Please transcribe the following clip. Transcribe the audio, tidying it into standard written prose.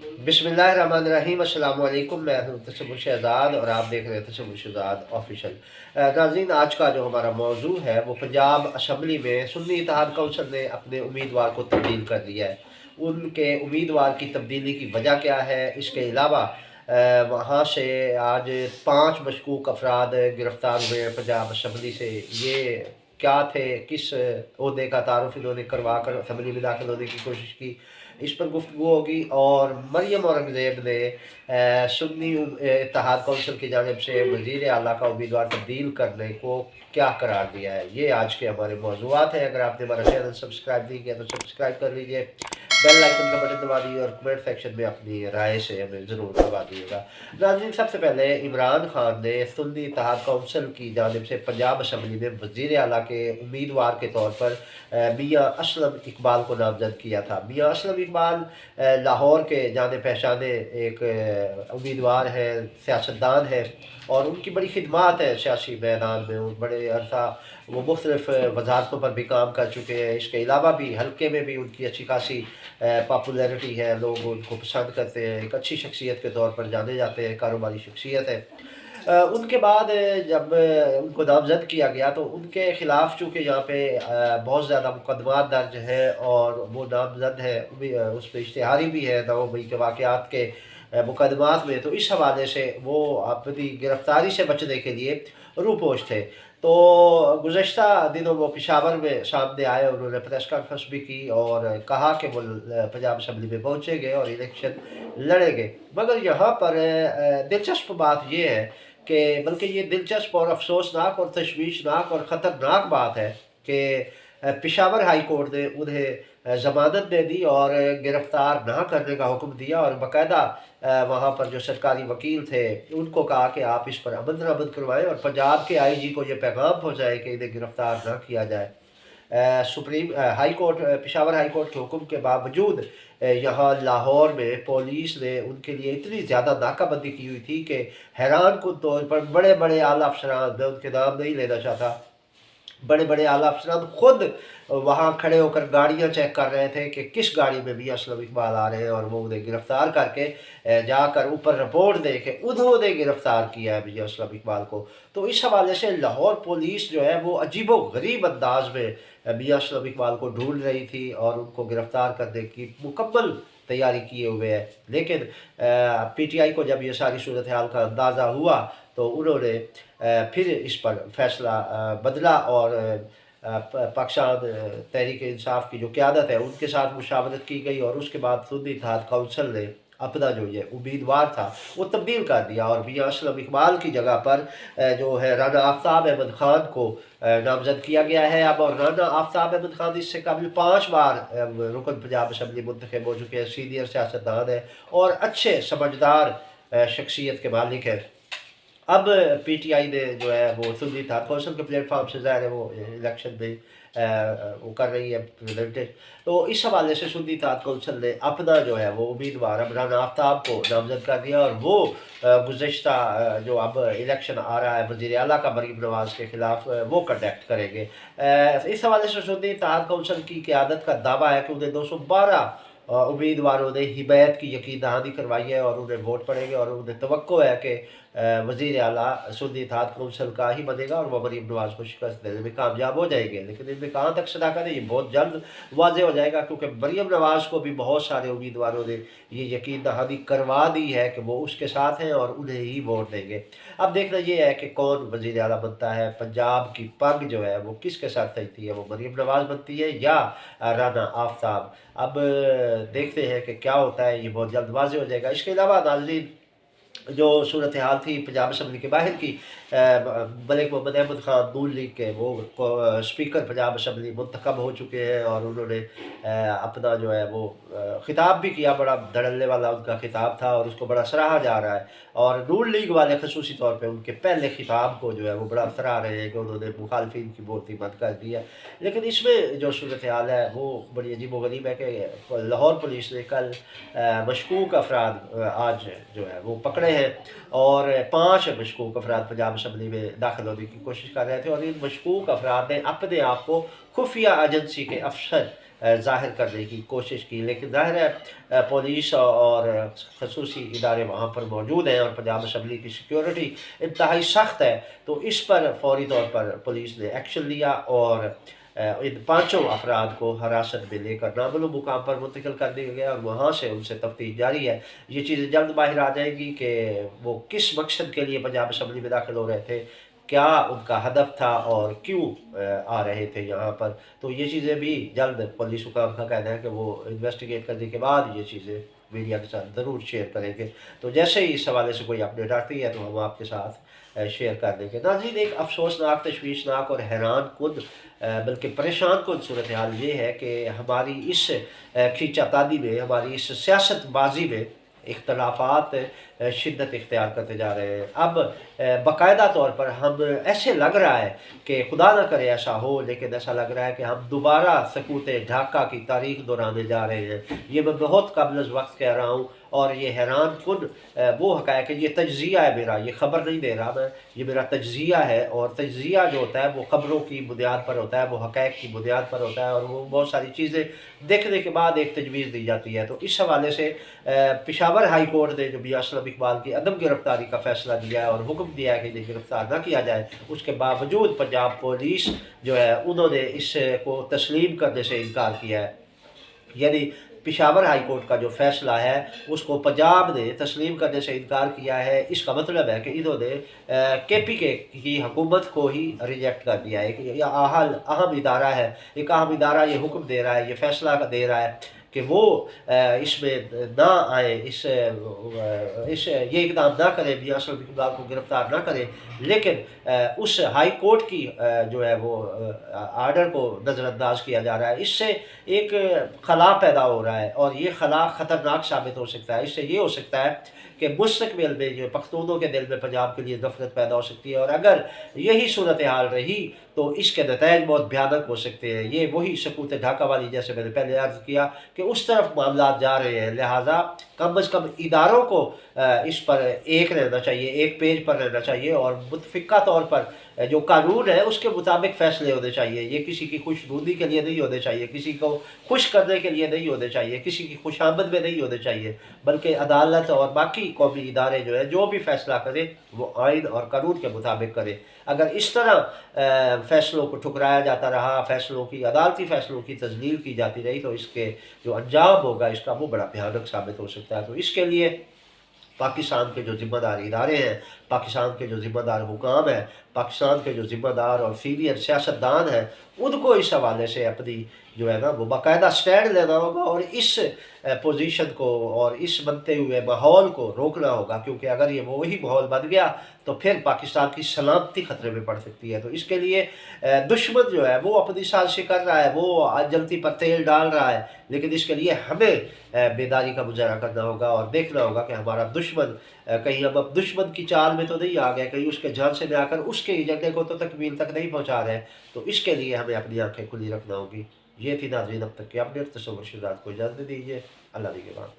बिस्मिल्लाहिर्रहमानिर्रहीम अस्सलाम वालेकुम। मैं हूं तशब्बुर शहजाद और आप देख रहे हैं तशब्बुर शहजाद ऑफिशियल। नाज़रीन, आज का जो हमारा मौजू है वो पंजाब असम्बली में सुन्नी इत्तेहाद कौंसिल ने अपने उम्मीदवार को तब्दील कर दिया है। उनके उम्मीदवार की तब्दीली की वजह क्या है, इसके अलावा वहाँ से आज 5 मशकूक अफराद गिरफ़्तार हुए हैं पंजाब असम्बली से। ये क्या थे, किस ओहदे का तारुफ इन्होंने करवा कर असम्बली में दाखिल होने की कोशिश की, इस पर गुफ्तगू होगी। और मरियम औरंगज़ेब ने सुन्नी इत्तेहाद कौंसिल की जानिब से वज़ीर आला का उम्मीदवार तब्दील करने को क्या करार दिया है, ये आज के हमारे मौज़ूआत हैं। अगर आपने हमारा चैनल सब्सक्राइब नहीं किया तो सब्सक्राइब कर लीजिए, बेल आइकन का बटन दबा दीजिए और कमेंट सेक्शन में अपनी राय से हमें ज़रूर दबा दीजिएगा। नाज़रीन, सबसे पहले इमरान खान ने सुन्नी इत्तेहाद कौंसिल की जानिब से पंजाब असम्बली में वज़ीर आला के उम्मीदवार के तौर पर मियाँ असलम इकबाल को नामजद किया था। मियाँ असलम इकबाल लाहौर के जाने पहचाने एक उम्मीदवार हैं, सियासतदान हैं और उनकी बड़ी खिदमात है सियासी मैदान में। वो बड़े अरसा वो मुख्तलिफ वजारतों पर भी काम कर चुके हैं। इसके अलावा भी हल्के में भी उनकी अच्छी खासी पॉपुलैरिटी है, लोग उनको पसंद करते हैं, एक अच्छी शख्सियत के तौर पर जाने जाते हैं, कारोबारी शख्सियत है। उनके बाद जब उनको नामज़द किया गया तो उनके ख़िलाफ़ चूँकि यहाँ पे बहुत ज़्यादा मुकदमात दर्ज हैं और वो नामज़द है, उस पर इश्तिहारी भी है 9 मई के वाक़यात के मुकदमात में। तो इस हवाले से वो अपनी गिरफ़्तारी से बचने के लिए रूपोश थे। तो गुज़श्ता दिनों वो पेशावर में सामने आए, उन्होंने प्रेस कॉन्फ्रेंस भी की और कहा कि वो पंजाब असम्बली में पहुँचेंगे और इलेक्शन लड़ेंगे। मगर यहाँ पर दिलचस्प बात ये है कि बल्कि ये दिलचस्प और अफसोसनाक और तशवीशनाक और ख़तरनाक बात है कि पेशावर हाई कोर्ट ने उन्हें ज़मानत दे दी और गिरफ़्तार ना करने का हुक्म दिया और बाकायदा वहाँ पर जो सरकारी वकील थे उनको कहा कि आप इस पर अमल दरामद करवाएं और पंजाब के आईजी को ये पैगाम पहुँचाएं कि इन्हें गिरफ़्तार ना किया जाए। High court, Peshawar high court के हुक्म के बावजूद यहाँ लाहौर में पुलिस ने उनके लिए इतनी ज़्यादा नाकाबंदी की हुई थी कि हैरान कुन तौर पर बड़े बड़े आला अफसरान, मैं उनके नाम नहीं लेना चाहता, बड़े बड़े आला अफसरान खुद वहाँ खड़े होकर गाड़ियाँ चेक कर रहे थे कि किस गाड़ी में मियाँ असलम इकबाल आ रहे हैं और वो उन्हें गिरफ़्तार करके जाकर ऊपर रिपोर्ट दे के उन्होंने गिरफ़्तार किया है मियाँ असलम इकबाल को। तो इस हवाले से लाहौर पुलिस जो है वो अजीबो गरीब अंदाज में मियाँ असलम इकबाल को ढूंढ रही थी और उनको गिरफ़्तार करने की मुकम्मल तैयारी किए हुए है। लेकिन पीटीआई को जब ये सारी सूरत हाल का अंदाज़ा हुआ तो उन्होंने फिर इस पर फैसला बदला और पाकिस्तान तहरीक इंसाफ की जो क़यादत है उनके साथ मुशावरत की गई और उसके बाद सुन्नी इत्तेहाद कौंसिल ने अपना जो ये उम्मीदवार था वो तब्दील कर दिया और मियाँ असलम इकबाल की जगह पर जो है राना आफ्ताब अहमद ख़ान को नामज़द किया गया है। अब और राना आफ्ताब अहमद ख़ान इससे काबिल 5 बार रुकन पंजाब असम्बली मुंतखब हो चुके हैं, सीनियर सियासतदान है और अच्छे समझदार शख्सियत के मालिक है। अब पीटीआई ने जो है वो सुन्नी इत्तेहाद कौंसिल के प्लेटफॉर्म से ज़ाहिर है वो इलेक्शन में वो कर रही है प्रेजेंटेज। तो इस हवाले से सुन्नी इत्तेहाद कौंसिल ने अपना जो है वो उम्मीदवार अब राना आफ्ताब को नामज़द कर दिया और वो गुज़श्ता जो अब इलेक्शन आ रहा है वज़ीर आला का मरीम नवाज़ के ख़िलाफ़ वो कंडक्ट करेंगे। इस हवाले से सुन्नी इत्तेहाद कौंसिल की क़यादत का दावा है कि उन्हें 212 उम्मीदवारों ने हिमायत की यकीन दहानी करवाई है और उन्हें वोट पड़ेंगे और उन्हें तवक्को है कि वज़ीर आला सुन्नी इत्तेहाद कौंसिल का ही बनेगा और वह मरीम नवाज़ को शिकस्त देने में कामयाब हो जाएंगे। लेकिन इनमें कहाँ तक सदाकत है ये बहुत जल्द वाज़ेह हो जाएगा, क्योंकि मरीम नवाज़ को भी बहुत सारे उम्मीदवारों ने ये यकीन दहानी करवा दी है कि वो उसके साथ हैं और उन्हें ही वोट देंगे। अब देखना ये है कि कौन वज़ीर आला बनता है। पंजाब की पग जो है वो किसके साथ सजती है, वो मरीम नवाज़ बनती है या राना आफ्ताब। अब देखते हैं कि क्या होता है, ये बहुत जल्द वाज़ेह हो जाएगा। इसके अलावा नाज़रीन, जो सूरत हाल थी पंजाब असम्बली के बाहर की, मलिक मोहम्मद अहमद ख़ान नून लीग के वो स्पीकर पंजाब असम्बली मुंतखब हो चुके हैं और उन्होंने अपना जो है वो खिताब भी किया, बड़ा धड़ल्ले वाला उनका खिताब था और उसको बड़ा सराहा जा रहा है। और नून लीग वाले खसूसी तौर पर उनके पहले खिताब को जो है वो बड़ा सराह रहे हैं कि उन्होंने मुखालफिन की बोलती बंद कर दी है। लेकिन इसमें जो सूरत हाल है वो बड़ी अजीब व गरीब है कि लाहौर पुलिस ने कल मशकूक अफराद आज जो है वो पकड़े हैं और 5 मशकूक अफराद पंजाब असम्बली में दाखिल होने की कोशिश कर रहे थे और इन मशकूक अफराद ने अपने आप को खुफिया एजेंसी के अफसर ظاہر کرنے کی کوشش کی، لیکن ظاہر ہے پولیس اور خصوصی ادارے وہاں پر موجود ہیں اور پنجاب اسمبلی کی سیکیورٹی انتہائی سخت ہے، تو اس پر فوری طور پر پولیس نے ایکشن لیا اور ان پانچوں افراد کو حراست میں لے کر نامعلوم مقام پر منتقل کر دیا گیا اور وہاں سے ان سے تفتیش جاری ہے۔ یہ چیزیں جلد باہر آ جائیں گی کہ وہ کس مقصد کے لیے پنجاب اسمبلی میں داخل ہو رہے تھے، کیا ان کا ہدف تھا اور کیوں آ رہے تھے یہاں پر۔ تو یہ چیزیں بھی جلد پولیس حکام کا کہنا ہے کہ وہ انویسٹیگیٹ کرنے کے بعد یہ چیزیں میڈیا کے ساتھ ضرور شیئر کریں گے۔ تو جیسے ہی اس حوالے سے کوئی اپڈیٹ آتی ہے تو ہم آپ کے ساتھ شیئر کر دیں گے۔ ناظرین، ایک افسوسناک، تشویشناک اور حیران کن بلکہ پریشان کن صورتحال یہ ہے کہ ہماری اس کھینچا تانی میں، ہماری اس سیاست بازی میں اختلافات شدت اختیار کرتے جا رہے ہیں۔ اب باقاعدہ طور پر ہم ایسے لگ رہا ہے کہ خدا نہ کرے ایسا ہو، لیکن ایسا لگ رہا ہے کہ ہم دوبارہ سقوط ڈھاکہ کی تاریخ دہرانے جا رہے ہیں۔ یہ میں بہت قبل از وقت کہہ رہا ہوں اور یہ حیران کن وہ حقائق ہے، یہ تجزیہ ہے میرا، یہ خبر نہیں دے رہا میں، یہ میرا تجزیہ ہے، اور تجزیہ جو ہوتا ہے وہ خبروں کی بنیاد پر ہوتا ہے، وہ حقائق کی بنیاد پر ہوتا ہے، اور وہ بہت ساری چیزیں دیکھنے کے بعد ایک تجویز دی جاتی ہے۔ تو اس حوالے سے پشاور ہائی کورٹ نے جو میاں اسلم اقبال کی عدم گرفتاری کا فیصلہ دیا ہے اور حکم دیا ہے کہ انہیں گرفتار نہ کیا جائے، اس کے باوجود پنجاب پولیس جو ہے انہوں نے اس کو تسلیم کرنے سے انکار کیا ہے۔ یعنی پشاور ہائی کورٹ کا جو فیصلہ ہے اس کو پنجاب نے تسلیم کرنے سے انکار کیا ہے۔ اس کا مطلب ہے کہ انہوں نے کے پی کے کی حکومت کو ہی ریجیکٹ کر دیا ہے۔ یہ اہم ادارہ ہے، ایک اہم ادارہ یہ حکم دے رہا ہے، یہ فیصلہ دے رہا ہے کہ وہ اس میں نہ آئے، یہ اقدام نہ کرے، میاں اسلم اقبال کو گرفتار نہ کرے، لیکن اس ہائی کورٹ کی جو ہے وہ آرڈر کو نظر انداز کیا جا رہا ہے۔ اس سے ایک خلا پیدا ہو رہا ہے اور یہ خلا خطرناک ثابت ہو سکتا ہے۔ اس سے یہ ہو سکتا ہے کہ مستقبل میں جو پختونوں کے دل میں پنجاب کے لیے نفرت پیدا ہو سکتی ہے، اور اگر یہی صورتحال رہی تو اس کے نتائج بہت بھیانک ہو سکتے ہیں۔ یہ وہی سقوط ڈھاکہ والی، جیسے میں نے پہلے عرض کیا کہ اس طرف معاملات جا رہے ہیں، لہٰذا کم از کم اداروں کو اس پر ایک رہنا چاہیے، ایک پیج پر رہنا چاہیے، اور متفقہ طور پر جو قانون ہے اس کے مطابق فیصلے ہونے چاہیے۔ یہ کسی کی خوش نودی کے لیے نہیں ہونے چاہیے، کسی کو خوش کرنے کے لیے نہیں ہونے چاہیے، کسی کی خوش آمد میں نہیں ہونے چاہیے، بلکہ عدالت اور باقی قومی ادارے جو ہے جو بھی فیصلہ کریں وہ آئین اور قانون کے مطابق کریں۔ اگر اس طرح فیصلوں کو ٹھکرایا جاتا رہا، عدالتی فیصلوں کی تذلیل کی جاتی رہی، تو اس کے جو انجام ہوگا اس کا وہ بڑا بھیانک ثابت ہو سکتا ہے۔ تو اس کے لیے پاکستان کے جو ذمہ دار ادارے ہیں، پاکستان کے جو ذمہ دار حکام ہیں، پاکستان کے جو ذمہ دار اور سینئر سیاستدان ہیں، ان کو اس حوالے سے اپنی جو ہے نا وہ باقاعدہ سٹینڈ لینا ہوگا اور اس پوزیشن کو اور اس بنتے ہوئے ماحول کو روکنا ہوگا، کیونکہ اگر یہ وہی ماحول بن گیا تو پھر پاکستان کی سلامتی خطرے میں پڑ سکتی ہے۔ تو اس کے لیے دشمن جو ہے وہ اپنی سازشیں کر رہا ہے، وہ جلتی پر تیل ڈال رہا ہے، لیکن اس کے لیے ہمیں بیداری کا مظاہرہ کرنا ہوگا اور دیکھنا ہوگا کہ ہمارا دشمن کہیں ہم اب دشمن کی چال میں تو نہیں آ گئے، کہیں اس کے جان سے میں آ کر اس کے ایجنڈے کو تو تکمیل تک نہیں پہنچا رہے۔ تو اس کے لیے ہمیں اپنی آنکھیں کھلی رکھنا ہوگی۔ یہ تھی ناظرین اب تک کی اپڈیٹ۔ تصور شہزاد کو اجازت دیجیے، اللہ نگہبان۔